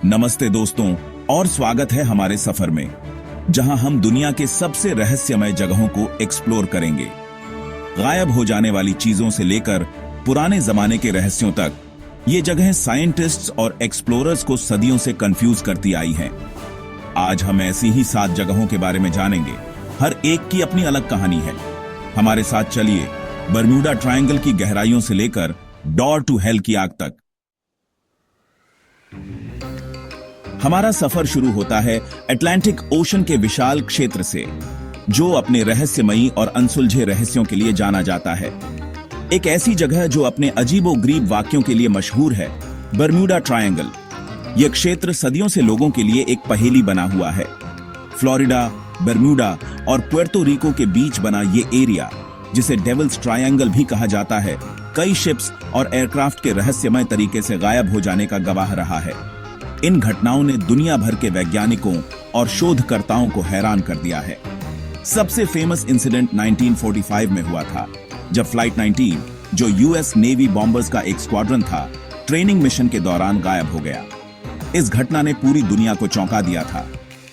नमस्ते दोस्तों, और स्वागत है हमारे सफर में, जहां हम दुनिया के सबसे रहस्यमय जगहों को एक्सप्लोर करेंगे। गायब हो जाने वाली चीजों से लेकर पुराने जमाने के रहस्यों तक, ये जगहें साइंटिस्ट्स और एक्सप्लोरर्स को सदियों से कंफ्यूज करती आई हैं। आज हम ऐसी ही 7 जगहों के बारे में जानेंगे। हर एक की अपनी अलग कहानी है। हमारे साथ चलिए बरम्यूडा ट्रायंगल की गहराइयों से लेकर डोर टू हेल की आग तक। हमारा सफर शुरू होता है अटलांटिक ओशन के विशाल क्षेत्र से, जो अपने रहस्यमयी और अनसुलझे रहस्यों के लिए जाना जाता है। एक ऐसी जगह जो अपने अजीबोगरीब वाक्यों के लिए मशहूर है, बरम्यूडा ट्रायंगल। यह क्षेत्र सदियों से लोगों के लिए एक पहेली बना हुआ है। फ्लोरिडा, बरम्यूडा और पुएर्तो रिको के बीच बना ये एरिया, जिसे डेविल्स ट्रायंगल भी कहा जाता है, कई शिप्स और एयरक्राफ्ट के रहस्यमय तरीके से गायब हो जाने का गवाह रहा है। इन घटनाओं ने दुनिया भर के वैज्ञानिकों और शोधकर्ताओं को हैरान कर दिया है। सबसे फेमस इंसिडेंट 1945 में हुआ था, जब फ्लाइट 19, जो यूएस नेवी बॉम्बर्स का एक स्क्वाड्रन था, ट्रेनिंग मिशन के दौरान गायब हो गया। इस घटना ने पूरी दुनिया को चौंका दिया था।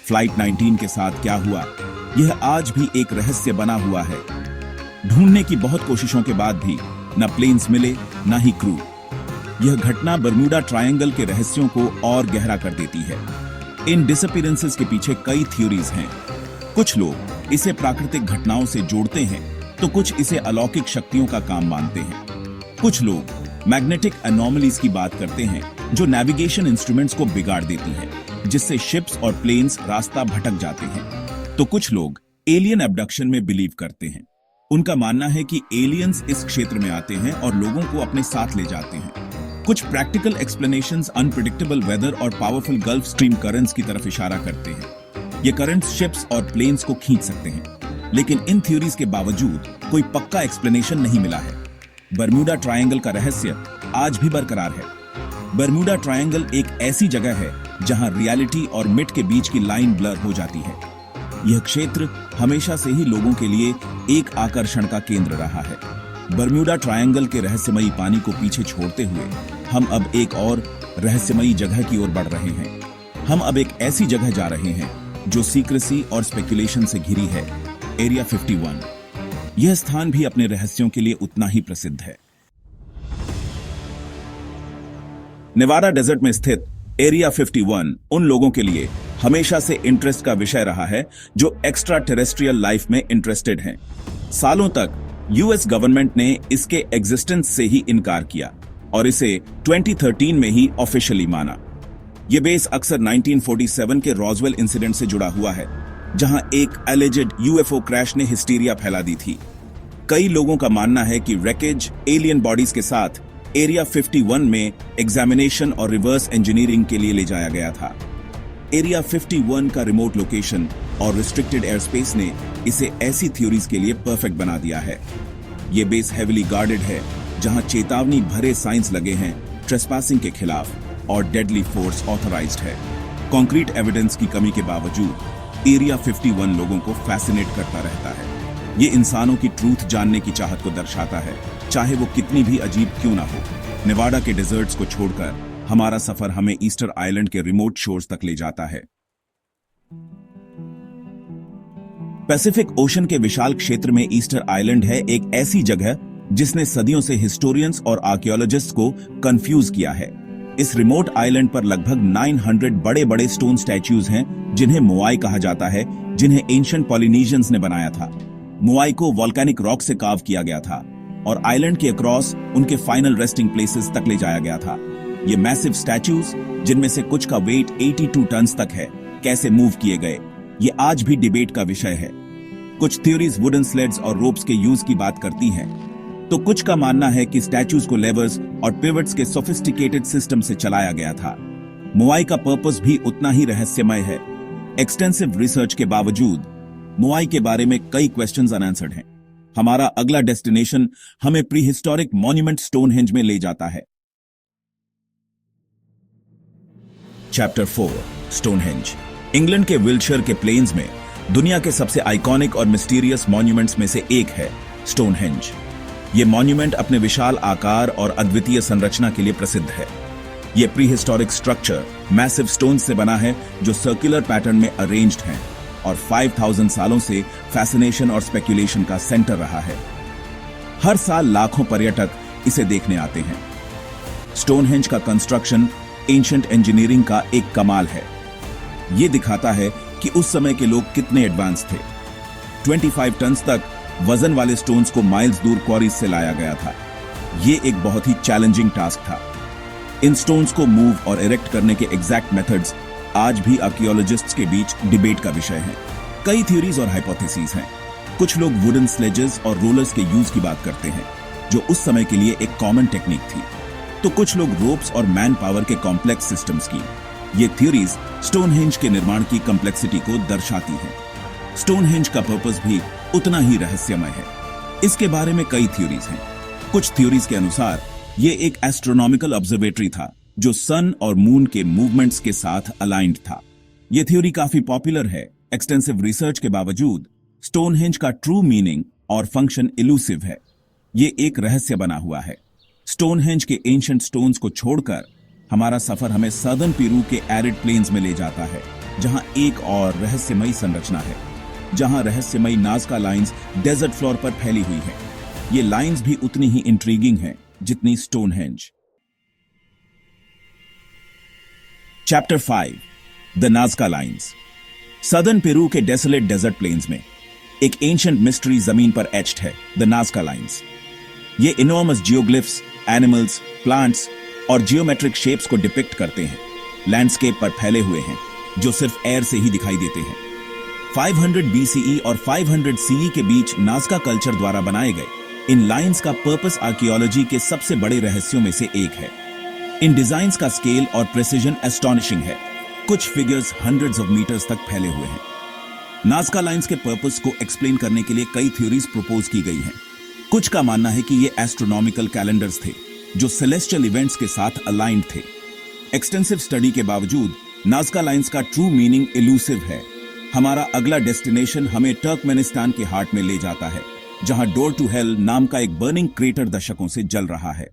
फ्लाइट 19 के साथ क्या हुआ, यह आज भी एक रहस्य बना हुआ है। ढूंढने की बहुत कोशिशों के बाद भी न प्लेन्स मिले, न ही क्रू। यह घटना बरम्यूडा ट्रायंगल के रहस्यों को और गहरा कर देती है। इन डिसअपीयरेंसेस के पीछे कई थ्योरीज हैं। कुछ लोग इसे प्राकृतिक घटनाओं से जोड़ते हैं, तो कुछ इसे अलौकिक शक्तियों का काम मानते हैं। कुछ लोग मैग्नेटिक एनोमलीज की बात करते हैं, जो नेविगेशन इंस्ट्रूमेंट्स को बिगाड़ देती हैं, जिससे शिप्स और प्लेन्स रास्ता भटक जाते हैं। तो कुछ लोग एलियन एब्डक्शन में बिलीव करते हैं। उनका मानना है कि एलियंस इस क्षेत्र में आते हैं और लोगों को अपने साथ ले जाते हैं। कुछ प्रैक्टिकल एक्सप्लेनेशंस अनप्रेडिक्टेबल वेदर और पावरफुल गल्फ स्ट्रीम करंट्स की तरफ इशारा करते हैं। ये करंट्स शिप्स और प्लेन्स को खींच सकते हैं, लेकिन इन थ्योरीज के बावजूद कोई पक्का एक्सप्लेनेशन नहीं मिला है। बरम्यूडा ट्रायंगल का रहस्य आज भी बरकरार है। बरम्यूडा ट्रायंगल एक ऐसी जगह है जहां रियलिटी और मिथ के बीच की लाइन ब्लर हो जाती है। यह क्षेत्र हमेशा से ही लोगों के लिए एक आकर्षण का केंद्र रहा है। बरम्यूडा ट्रायंगल के रहस्यमयी पानी को पीछे छोड़ते हुए हम अब एक और रहस्यमयी जगह की ओर बढ़ रहे हैं। हम अब एक ऐसी जगह जा रहे हैं जो सीक्रेसी और स्पेकुलेशन से घिरी है, एरिया 51। यह स्थान भी अपने रहस्यों के लिए उतना ही प्रसिद्ध है। नेवाडा डेजर्ट में स्थित एरिया 51 उन लोगों के लिए हमेशा से इंटरेस्ट का विषय रहा है जो एक्स्ट्रा टेरेस्ट्रियल लाइफ में इंटरेस्टेड हैं। सालों तक यूएस गवर्नमेंट ने इसके एग्जिस्टेंस से ही इनकार किया और इसे 2013 में ही ऑफिशियली माना। यह बेस अक्सर 1947 के रॉसवेल इंसिडेंट से जुड़ा हुआ है, जहां एक एलिजेड यूएफओ क्रैश ने हिस्टीरिया फैला दी थी। कई लोगों का मानना है कि रैकेज एलियन बॉडीज के साथ एरिया 51 में एग्जामिनेशन और रिवर्स इंजीनियरिंग के लिए ले जाया गया था। एरिया 51 का रिमोट लोकेशन और रिस्ट्रिक्टेड एयर स्पेस ने इसे ऐसी थ्योरीज के लिए परफेक्ट बना दिया है। यह बेस हेविली गार्डेड है, जहां चेतावनी भरे साइंस लगे हैं ट्रेसपासिंग के खिलाफ, और डेडली फोर्स ऑथराइज्ड है। कॉन्क्रीट एविडेंस की कमी के बावजूद एरिया 51 लोगों को फैसिनेट करता रहता है। ये इंसानों की ट्रूथ जानने की चाहत को दर्शाता है, चाहे वो कितनी भी अजीब क्यों ना हो। नेवाडा के डेजर्ट्स को छोड़कर हमारा सफर हमें ईस्टर आइलैंड के रिमोट शोर्स तक ले जाता है। पैसिफिक ओशन के विशाल क्षेत्र में ईस्टर आइलैंड है एक ऐसी जगह जिसने सदियों से हिस्टोरियंस और आर्कियोलॉजिस्ट्स को कंफ्यूज किया है। इस रिमोट आइलैंड पर लगभग 900 बड़े बड़े स्टोन स्टैच्यूज हैं, जिन्हें मोआई कहा जाता है, जिन्हें एंशिएंट पॉलिनेशियंस ने बनाया था। मोआई को वोल्केनिक रॉक से कार्व किया गया था और आइलैंड के अक्रॉस उनके फाइनल रेस्टिंग प्लेसेस तक ले जाया गया था। ये मैसिव स्टैच्यूज, जिनमें से कुछ का वेट 82 टन्स तक है, कैसे मूव किए गए, ये आज भी डिबेट का विषय है। कुछ थ्योरीज वुडन स्लेड्स और रोप्स के यूज की बात करती हैं, तो कुछ का मानना है कि स्टैच्यूज को लेवर्स और पिवट्स के सोफिस्टिकेटेड सिस्टम से चलाया गया था। मोआई का पर्पस भी उतना ही रहस्यमय है। एक्सटेंसिव रिसर्च के बावजूद मोआई के बारे में कई क्वेश्चंस अनआंसर्ड हैं। हमारा अगला डेस्टिनेशन हमें प्रीहिस्टोरिक मॉन्यूमेंट स्टोनहेंज में ले जाता है। Chapter 4, Stonehenge. इंग्लैंड के विल्टशर के प्लेन्स में दुनिया के सबसे आइकॉनिक और मिस्टीरियस मॉन्यूमेंट्स में से एक है स्टोनहेंज। ये मॉन्यूमेंट अपने विशाल आकार और अद्वितीय संरचना के लिए प्रसिद्ध है। ये प्रीहिस्टोरिक स्ट्रक्चर मैसिव स्टोन से बना है जो सर्कुलर पैटर्न में अरेंज्ड हैं और 5000 सालों से फैसिनेशन और स्पेकुलेशन का सेंटर रहा है। हर साल लाखों पर्यटक इसे देखने आते हैं। स्टोनहेंज का कंस्ट्रक्शन एंशिएंट इंजीनियरिंग का एक कमाल है। यह दिखाता है कि उस समय के लोग कितने एडवांस थे। 25 टन तक वजन वाले स्टोन्स को माइल्स दूर क्वारीज से लाया गया था। यह एक बहुत ही चैलेंजिंग टास्क था। इन स्टोन्स को मूव और इरेक्ट करने के एग्जैक्ट मेथड्स आज भी आर्कियोलॉजिस्ट्स के बीच डिबेट का विषय है। कई थ्योरीज और हाइपोथेसिस हैं। कुछ लोग वुडन स्लेजेस और रोलर्स के यूज की बात करते हैं, जो उस समय के लिए एक कॉमन टेक्निक थी, तो कुछ लोग रोप्स और मैन पावर के कॉम्प्लेक्स सिस्टम्स की। ये थ्योरीज स्टोनहेंज के निर्माण की कॉम्प्लेक्सिटी को दर्शाती हैं। स्टोनहेंज का पर्पस भी उतना ही रहस्यमय है। इसके बारे में कई थ्योरीज हैं। कुछ थ्योरीज के अनुसार ये एक एस्ट्रोनॉमिकल ऑब्जर्वेटरी था जो सन और मून के मूवमेंट्स के साथ अलाइंड था। ये थ्योरी काफी पॉपुलर है। एक्सटेंसिव रिसर्च के बावजूद स्टोनहेंज का ट्रू मीनिंग और फंक्शन इलूसिव है। ये एक रहस्य बना हुआ है। स्टोनहेंज के एंशिएंट स्टोन्स को छोड़कर हमारा सफर हमें सदर्न पेरू के एरिड प्लेन्स में ले जाता है, जहां एक और रहस्यमयी संरचना है, जहां रहस्यमयी नाज़का लाइंस डेजर्ट फ्लोर पर फैली हुई है। ये लाइंस भी उतनी ही इंट्रीगिंग हैं जितनी Stonehenge. Chapter 5 the Nazca lines. Southern Peru के डेसोलेट डेजर्ट प्लेन्स में एक एंशिएंट मिस्ट्री जमीन पर एच्ड है, द नाज़का लाइंस। ये इनॉर्मस जियोग्लिफ्स, एनिमल्स, प्लांट्स और जियोमेट्रिक शेप्स को डिपिक्ट करते हैं। लैंडस्केप पर फैले हुए हैं जो सिर्फ एयर से ही दिखाई देते हैं। 500 BCE और 500 CE के बीच नाज़का कल्चर द्वारा बनाए गए इन लाइंस का पर्पस आर्कियोलॉजी के सबसे बड़े रहस्यों में से एक है। इन डिजाइन्स का स्केल और प्रिसिजन एस्टॉनिशिंग है। कुछ फिगर्स हंड्रेड्स ऑफ मीटर्स तक फैले हुए हैं। नाज़का लाइंस के पर्पस को एक्सप्लेन करने के लिए कई थ्योरीज प्रपोज की गई हैं। कुछ का मानना है कि ये एस्ट्रोनॉमिकल कैलेंडर्स थे जो सेलेस्टियल इवेंट्स के साथ अलाइंड थे। एक्सटेंसिव स्टडी के बावजूद नाज़का लाइंस का ट्रू मीनिंग इलूसिव है। हमारा अगला डेस्टिनेशन हमें टर्कमेनिस्तान के हार्ट में ले जाता है, जहां डोर टू हेल नाम का एक बर्निंग क्रेटर दशकों से जल रहा है।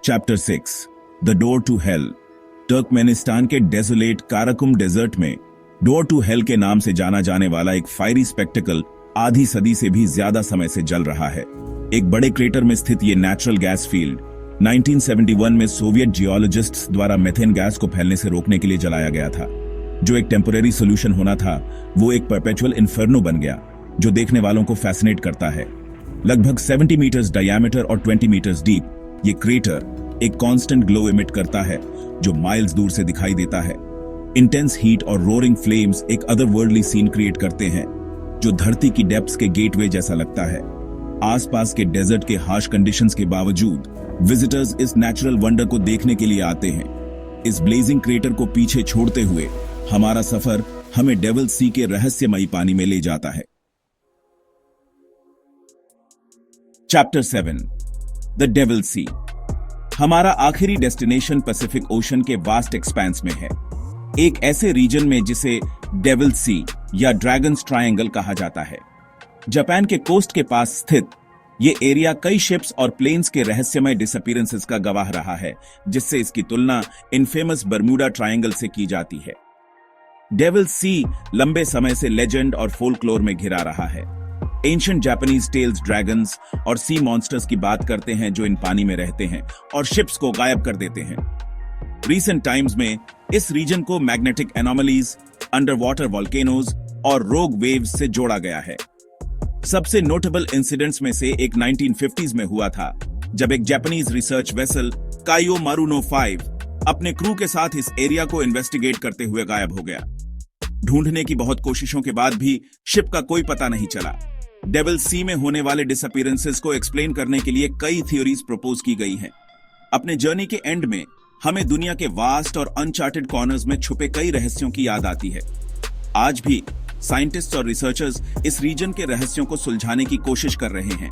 Chapter 6 the door to hell. Turkmenistan के डेजोलेट काराकुम डेजर्ट में डोर टू हेल के नाम से जाना जाने वाला एक फायरी स्पेक्टिकल आधी सदी से भी ज्यादा समय से जल रहा है। एक बड़े क्रेटर में स्थित ये नेचुरल गैस फील्ड 1971 में सोवियत जियोलॉजिस्ट्स द्वारा मेथेन गैस को फैलने से रोकने के लिए जलाया गया था। जो एक टेम्परेरी सोल्यूशन होना था, वो एक परपेचुअल इन्फर्नो बन गया जो देखने वालों को फैसिनेट करता है। लगभग 70 मीटर्स डायमीटर और 20 मीटर्स डीप ये क्रेटर एक कांस्टेंट ग्लो इमिट करता है जो माइल्स दूर से दिखाई देता है। इंटेंस हीट और रोरिंग फ्लेम्स एक अदरवर्ल्डली सीन क्रिएट करते हैं जो धरती की डेप्थ्स के गेटवे जैसा लगता है। आसपास के डेजर्ट के हार्श कंडीशंस के बावजूद विजिटर्स इस नेचुरल वंडर को देखने के लिए आते हैं। इस ब्लेजिंग क्रेटर को पीछे छोड़ते हुए हमारा सफर हमें डेविल सी के रहस्यमयी पानी में ले जाता है। चैप्टर 7 द डेविल सी। हमारा आखिरी डेस्टिनेशन पैसिफिक ओशन के वास्ट एक्सपेंस में है, एक ऐसे रीजन में जिसे डेविल सी या ड्रैगन्स ट्रायंगल कहा जाता है। जापान के कोस्ट के पास स्थित ये एरिया कई शिप्स और प्लेन्स के रहस्यमय डिसअपीयरेंसेस का गवाह रहा है, जिससे इसकी तुलना इनफेमस बर्मुडा ट्रायंगल से की जाती है। डेविल सी लंबे समय से लेजेंड और फोल्कलोर में घिरा रहा है। एंशिएंट जापानीज टेल्स ड्रैगन्स और सी मॉन्स्टर्स की बात करते हैं जो इन पानी में रहते हैं और शिप्स को गायब कर देते हैं। रीसेंट टाइम्स में इस रीजन को magnetic anomalies, under water volcanoes और रोग वेव्स से जोड़ा गया है। सबसे नोटेबल इंसिडेंट्स में से एक 1950s में हुआ था, जब एक जापानीज रिसर्च वेसल कायो मारुनो 5 अपने क्रू के साथ इस एरिया को इन्वेस्टिगेट करते हुए गायब हो गया। ढूंढने की बहुत कोशिशों के बाद भी शिप का कोई पता नहीं चला। डेविल सी में होने वाले डिसअपीयरेंसेस को एक्सप्लेन करने के लिए कई थ्योरीज प्रपोज की गई हैं। अपने जर्नी के एंड में हमें दुनिया के वास्ट और अनचार्टेड कॉर्नर्स में छुपे कई रहस्यों की याद आती है। आज भी साइंटिस्ट्स और रिसर्चर्स इस रीजन के रहस्यों को सुलझाने की कोशिश कर रहे हैं।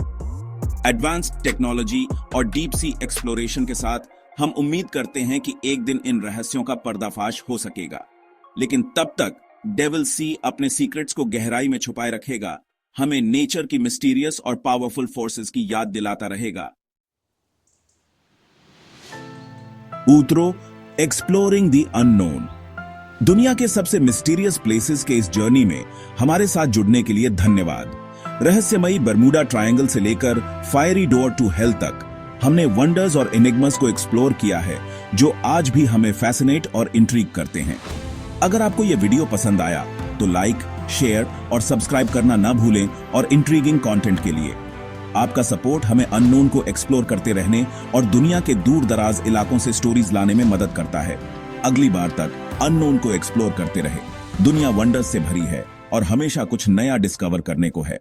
एडवांस्ड टेक्नोलॉजी और डीप सी एक्सप्लोरेशन के साथ हम उम्मीद करते हैं कि एक दिन इन रहस्यों का पर्दाफाश हो सकेगा, लेकिन तब तक डेविल सी अपने सीक्रेट्स को गहराई में छुपाए रखेगा, हमें नेचर की मिस्टीरियस और पावरफुल फोर्सेस की याद दिलाता रहेगा। ऊतरो, एक्सप्लोरिंग द अननोन। दुनिया के सबसे मिस्टीरियस प्लेसेस के इस जर्नी में हमारे साथ जुड़ने के लिए धन्यवाद। रहस्यमयी बर्मुडा ट्रायंगल से लेकर फायरी डोर टू हेल तक हमने वंडर्स और एनिग्मास को एक्सप्लोर किया है जो आज भी हमें फैसिनेट और इंट्रीग करते हैं। अगर आपको यह वीडियो पसंद आया तो लाइक, शेयर और सब्सक्राइब करना ना भूलें और इंट्रीगिंग कंटेंट के लिए आपका सपोर्ट हमें अननोन को एक्सप्लोर करते रहने और दुनिया के दूर दराज इलाकों से स्टोरीज लाने में मदद करता है। अगली बार तक अननोन को एक्सप्लोर करते रहे। दुनिया वंडर्स से भरी है और हमेशा कुछ नया डिस्कवर करने को है।